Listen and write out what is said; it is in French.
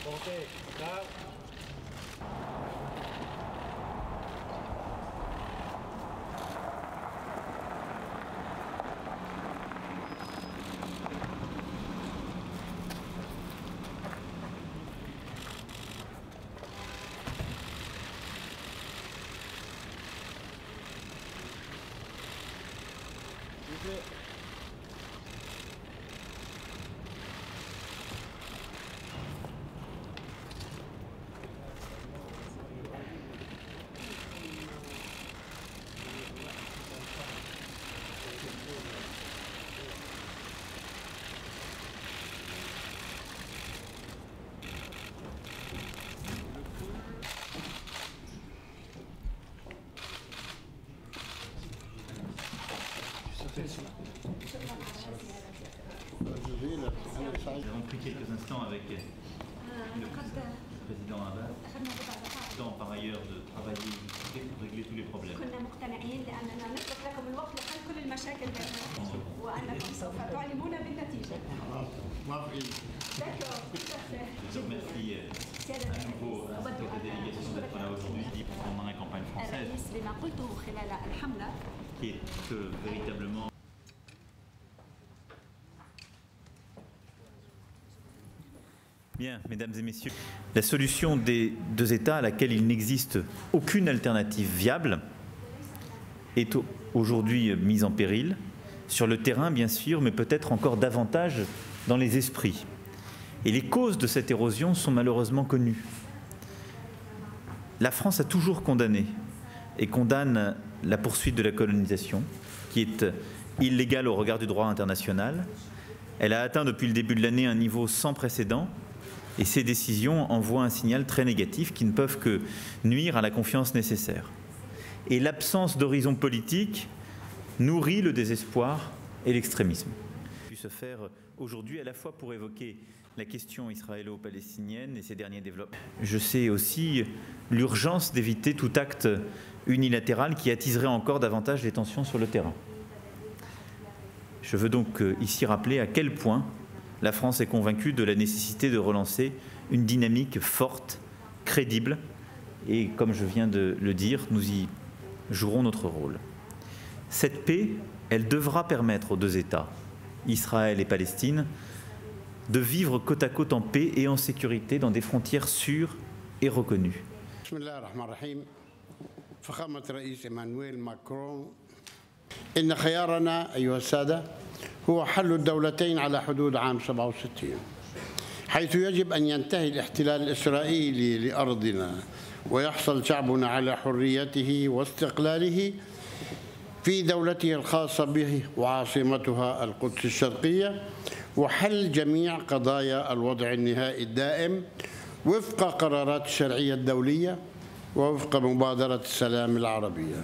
Okay, stop. Nous avons pris quelques instants avec le président Abbas, temps par ailleurs de travailler pour régler tous les problèmes. كنا مقتنعين لأننا نترك لكم الوقت لحل كل المشاكل بيننا وأنكم سوف تعلمون بالنتيجة. Je remercie à nouveau cette délégation d'être là aujourd'hui pendant la campagne française, qui est véritablement... Bien, mesdames et messieurs, la solution des deux États à laquelle il n'existe aucune alternative viable est aujourd'hui mise en péril, sur le terrain bien sûr, mais peut-être encore davantage dans les esprits. Et les causes de cette érosion sont malheureusement connues. La France a toujours condamné et condamne la poursuite de la colonisation, qui est illégale au regard du droit international. Elle a atteint depuis le début de l'année un niveau sans précédent, et ces décisions envoient un signal très négatif qui ne peuvent que nuire à la confiance nécessaire. Et l'absence d'horizon politique nourrit le désespoir et l'extrémisme. Pu se faire aujourd'hui à la fois pour évoquer la question israélo-palestinienne et ses derniers développements. Je sais aussi l'urgence d'éviter tout acte unilatéral qui attiserait encore davantage les tensions sur le terrain. Je veux donc ici rappeler à quel point la France est convaincue de la nécessité de relancer une dynamique forte, crédible, et comme je viens de le dire, nous y jouerons notre rôle. Cette paix, elle devra permettre aux deux États, Israël et Palestine, de vivre côte à côte en paix et en sécurité dans des frontières sûres et reconnues. إن خيارنا أيها السادة هو حل الدولتين على حدود عام 67 حيث يجب أن ينتهي الاحتلال الإسرائيلي لأرضنا ويحصل شعبنا على حريته واستقلاله في دولته الخاصة به وعاصمتها القدس الشرقية وحل جميع قضايا الوضع النهائي الدائم وفق قرارات الشرعية الدولية ووفق مبادرة السلام العربية.